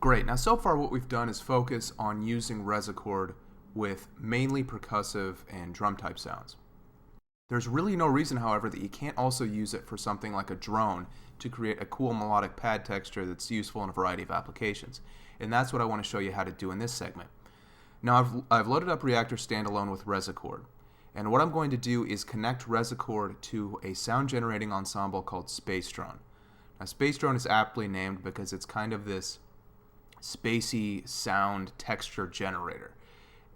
Great. Now, so far what we've done is focus on using Resochord with mainly percussive and drum type sounds. There's really no reason, however, that you can't also use it for something like a drone to create a cool melodic pad texture that's useful in a variety of applications. And that's what I want to show you how to do in this segment. Now, I've loaded up Reaktor standalone with Resochord. And what I'm going to do is connect Resochord to a sound generating ensemble called SpaceDrone. Now, SpaceDrone is aptly named because it's kind of this spacey sound texture generator.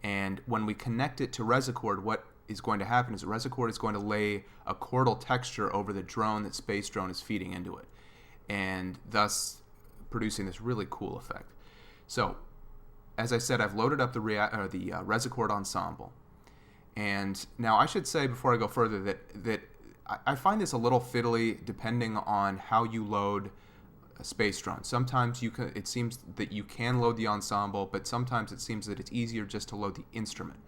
And when we connect it to Resochord, what is going to happen is Resochord is going to lay a chordal texture over the drone that SpaceDrone is feeding into it, and thus producing this really cool effect. So, as I said, I've loaded up the Resochord ensemble. And now I should say before I go further that I find this a little fiddly depending on how you load a SpaceDrone. Sometimes it seems that you can load the ensemble, but sometimes it seems that it's easier just to load the instrument,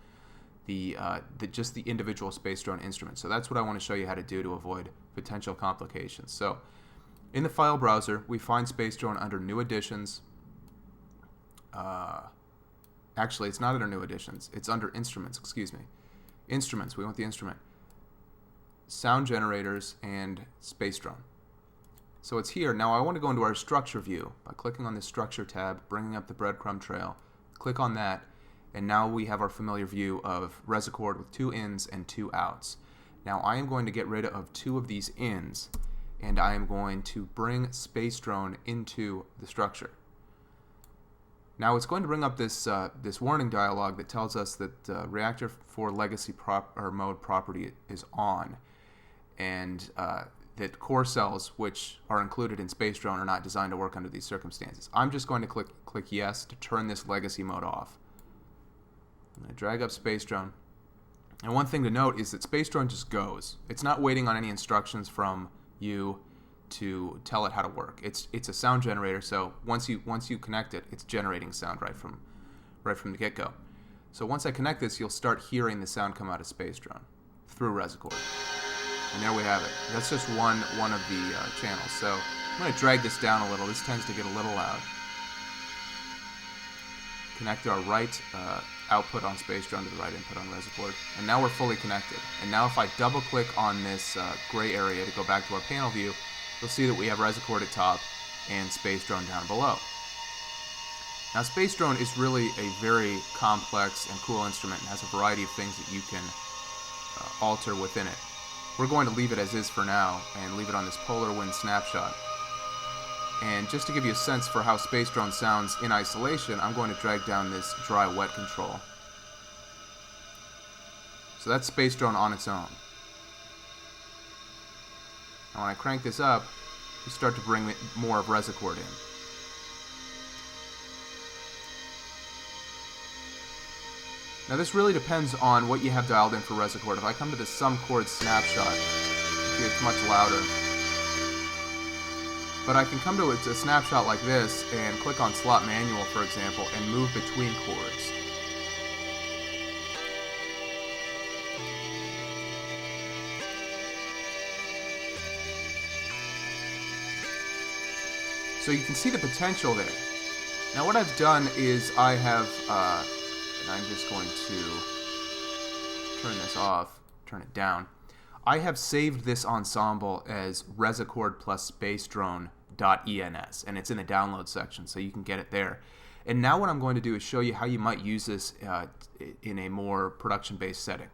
just the individual SpaceDrone instrument. So that's what I want to show you how to do to avoid potential complications. So in the file browser, we find SpaceDrone under New Additions. Actually, it's not under New Additions. It's under Instruments, excuse me. Instruments, we want the instrument. Sound Generators and SpaceDrone. So it's here. Now I want to go into our structure view by clicking on this structure tab, bringing up the breadcrumb trail. Click on that, and now we have our familiar view of Resochord with 2 ins and 2 outs. Now I am going to get rid of 2 of these ins, and I am going to bring SpaceDrone into the structure. Now it's going to bring up this warning dialog that tells us that Reaktor 4 legacy mode property is on, and that core cells, which are included in SpaceDrone, are not designed to work under these circumstances. I'm just going to click yes to turn this legacy mode off. I'm going to drag up SpaceDrone. And one thing to note is that SpaceDrone just goes. It's not waiting on any instructions from you to tell it how to work. It's a sound generator, so once you connect it, it's generating sound right from the get-go. So once I connect this, you'll start hearing the sound come out of SpaceDrone through Resochord. And there we have it. That's just one of the channels. So I'm going to drag this down a little. This tends to get a little loud. Connect our right output on SpaceDrone to the right input on Resochord. And now we're fully connected. And now if I double-click on this gray area to go back to our panel view, you'll see that we have Resochord at top and SpaceDrone down below. Now SpaceDrone is really a very complex and cool instrument and has a variety of things that you can alter within it. We're going to leave it as is for now and leave it on this polar wind snapshot. And just to give you a sense for how SpaceDrone sounds in isolation, I'm going to drag down this dry-wet control. So that's SpaceDrone on its own. Now when I crank this up, we start to bring more of Resochord in. Now this really depends on what you have dialed in for Resochord. If I come to the sum chord snapshot, it's much louder. But I can come to a snapshot like this and click on slot manual, for example, and move between chords. So you can see the potential there. Now what I've done is I have, and I'm just going to turn this off, turn it down. I have saved this ensemble as Resochord plus SpaceDrone.ens, and it's in the download section, so you can get it there. And now what I'm going to do is show you how you might use this in a more production-based setting,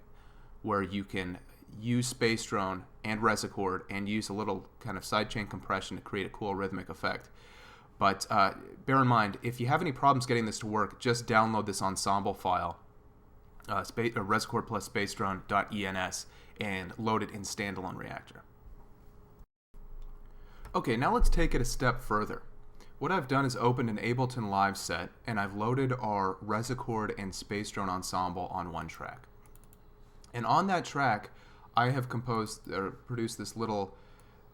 where you can use SpaceDrone and Resochord and use a little kind of sidechain compression to create a cool rhythmic effect. But bear in mind, if you have any problems getting this to work, just download this ensemble file, Resochord plus SpaceDrone.ens, and load it in standalone Reaktor. Okay, now let's take it a step further. What I've done is opened an Ableton Live set, and I've loaded our Resochord and SpaceDrone ensemble on one track. And on that track, I have produced this little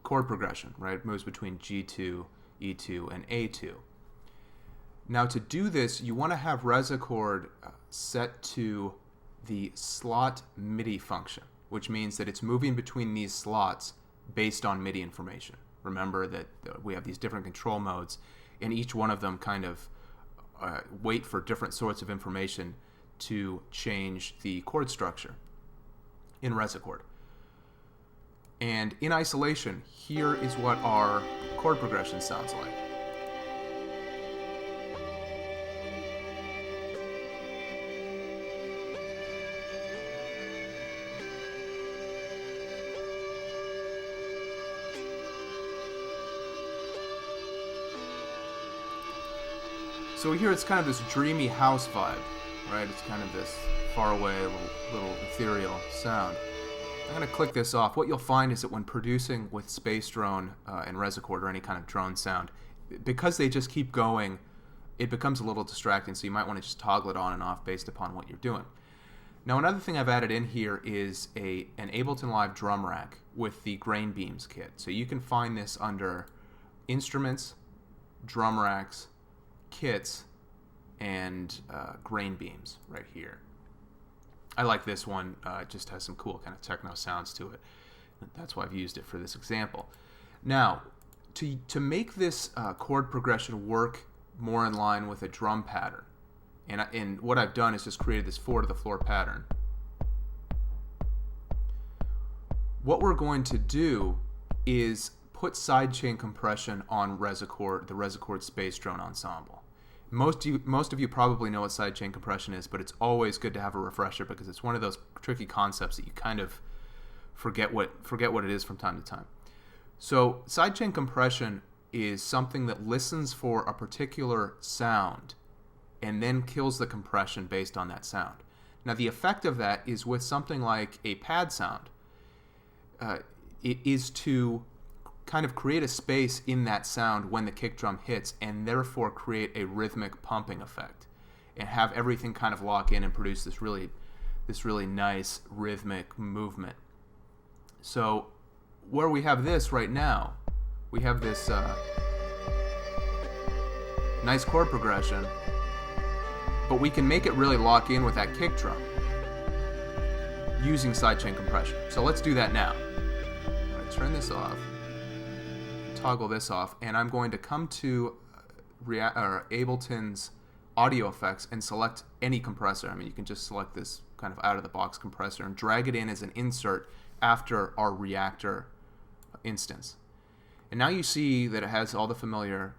chord progression, right? It moves between G2, E2, and A2. Now to do this, you want to have Resochord set to the slot MIDI function, which means that it's moving between these slots based on MIDI information. Remember that we have these different control modes, and each one of them kind of wait for different sorts of information to change the chord structure in Resochord. And in isolation, here is what our chord progression sounds like. So here it's kind of this dreamy house vibe, right? It's kind of this far away, little ethereal sound. I'm going to click this off. What you'll find is that when producing with SpaceDrone and Resochord or any kind of drone sound, because they just keep going, it becomes a little distracting, so you might want to just toggle it on and off based upon what you're doing. Now, another thing I've added in here is an Ableton Live drum rack with the Grain Beams kit. So you can find this under Instruments, Drum Racks, Kits, and Grain Beams right here. I like this one. It just has some cool kind of techno sounds to it. That's why I've used it for this example. Now, to make this chord progression work more in line with a drum pattern, and what I've done is just created this 4-to-the-floor pattern. What we're going to do is put sidechain compression on Resochord, the Resochord SpaceDrone ensemble. Most of you probably know what sidechain compression is, but it's always good to have a refresher because it's one of those tricky concepts that you kind of forget what it is from time to time. So sidechain compression is something that listens for a particular sound and then kills the compression based on that sound. Now the effect of that is with something like a pad sound. It is to kind of create a space in that sound when the kick drum hits and therefore create a rhythmic pumping effect and have everything kind of lock in and produce this really nice rhythmic movement. So where we have this right now, we have this nice chord progression, but we can make it really lock in with that kick drum using sidechain compression. So let's do that now. I'm going to turn this off, toggle this off, and I'm going to come to Ableton's audio effects and select any compressor. I mean, you can just select this kind of out-of-the-box compressor and drag it in as an insert after our Reaktor instance. And now you see that it has all the familiar,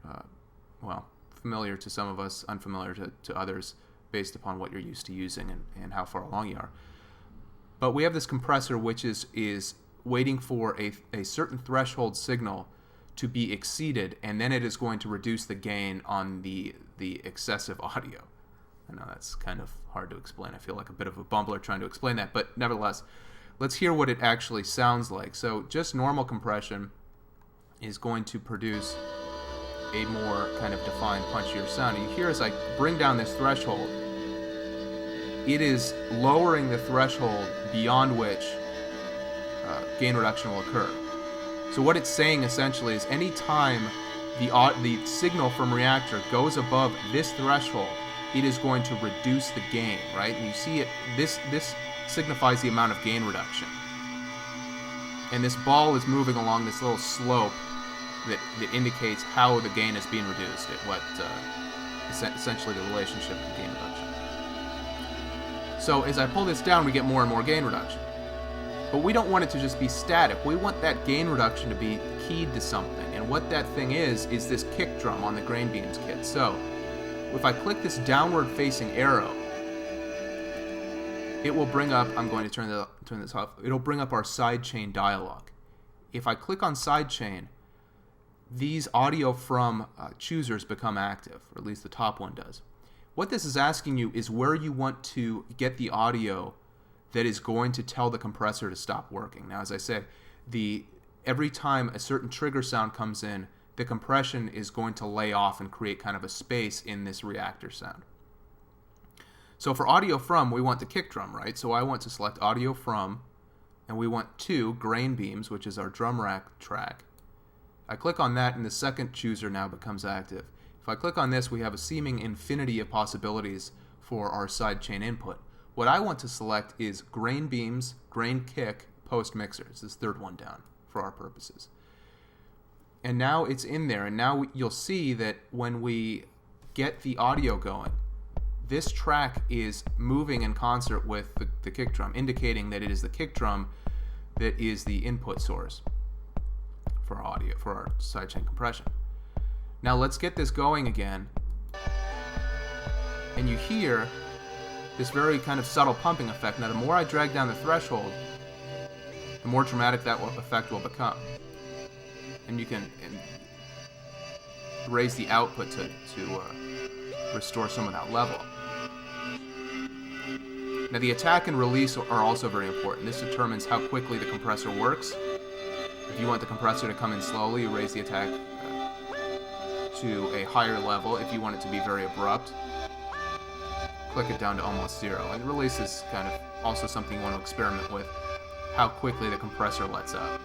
familiar to some of us, unfamiliar to others, based upon what you're used to using and how far along you are. But we have this compressor which is waiting for a certain threshold signal to be exceeded, and then it is going to reduce the gain on the excessive audio. I know that's kind of hard to explain. I feel like a bit of a bumbler trying to explain that, but nevertheless, let's hear what it actually sounds like. So just normal compression is going to produce a more kind of defined, punchier sound. And you hear as I bring down this threshold, it is lowering the threshold beyond which gain reduction will occur. So what it's saying essentially is any time the signal from Reaktor goes above this threshold, it is going to reduce the gain, right? And you see it, this signifies the amount of gain reduction. And this ball is moving along this little slope that indicates how the gain is being reduced, at what essentially the relationship of gain reduction. So as I pull this down, we get more and more gain reduction. But we don't want it to just be static. We want that gain reduction to be keyed to something. And what that thing is this kick drum on the Grain Beams kit. So if I click this downward facing arrow, it will bring up, I'm going to turn this off, it'll bring up our sidechain dialog. If I click on sidechain, these audio from choosers become active, or at least the top one does. What this is asking you is where you want to get the audio that is going to tell the compressor to stop working. Now, as I said, every time a certain trigger sound comes in, the compression is going to lay off and create kind of a space in this Reaktor sound. So for audio from, we want the kick drum, right? So I want to select audio from, and we want to Grain Beams, which is our drum rack track. I click on that, and the second chooser now becomes active. If I click on this, we have a seeming infinity of possibilities for our sidechain input. What I want to select is Grain Beams, Grain Kick, Post Mixers, this third one down for our purposes. And now it's in there, and now you'll see that when we get the audio going. This track is moving in concert with the kick drum, indicating that it is the kick drum that is the input source for audio, for our sidechain compression. Now let's get this going again. And you hear this very kind of subtle pumping effect. Now the more I drag down the threshold, the more dramatic that effect will become. And you can raise the output to restore some of that level. Now the attack and release are also very important. This determines how quickly the compressor works. If you want the compressor to come in slowly, you raise the attack to a higher level. If you want it to be very abrupt, click it down to almost zero. And release is kind of also something you want to experiment with, how quickly the compressor lets out.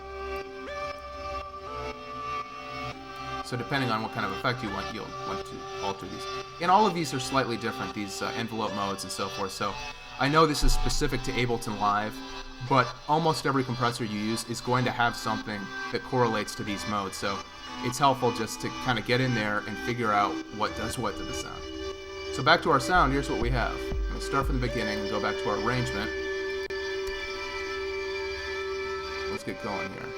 So depending on what kind of effect you want, you'll want to alter these. And all of these are slightly different, these envelope modes and so forth. So I know this is specific to Ableton Live, but almost every compressor you use is going to have something that correlates to these modes. So it's helpful just to kind of get in there and figure out what does what to the sound. So back to our sound, here's what we have. I'm going to start from the beginning and go back to our arrangement. Let's get going here.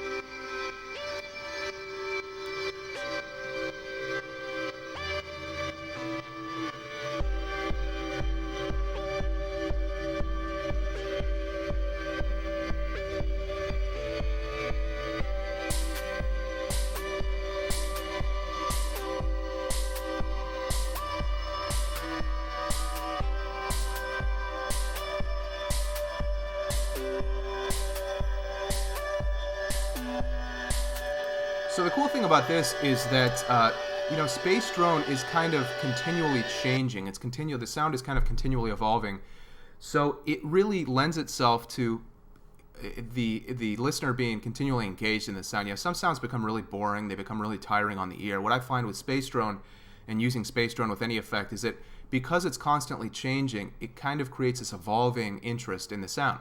So the cool thing about this is that SpaceDrone is kind of continually changing. The sound is kind of continually evolving. So it really lends itself to the listener being continually engaged in the sound. Some sounds become really boring. They become really tiring on the ear. What I find with SpaceDrone and using SpaceDrone with any effect is that because it's constantly changing, it kind of creates this evolving interest in the sound,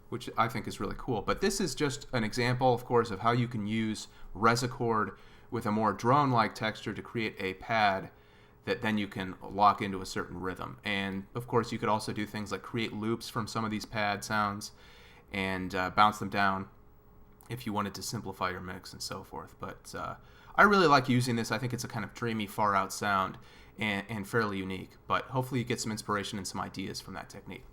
which I think is really cool. But this is just an example, of course, of how you can use Resochord with a more drone-like texture to create a pad that then you can lock into a certain rhythm. And, of course, you could also do things like create loops from some of these pad sounds and bounce them down if you wanted to simplify your mix and so forth. But I really like using this. I think it's a kind of dreamy, far-out sound and fairly unique. But hopefully you get some inspiration and some ideas from that technique.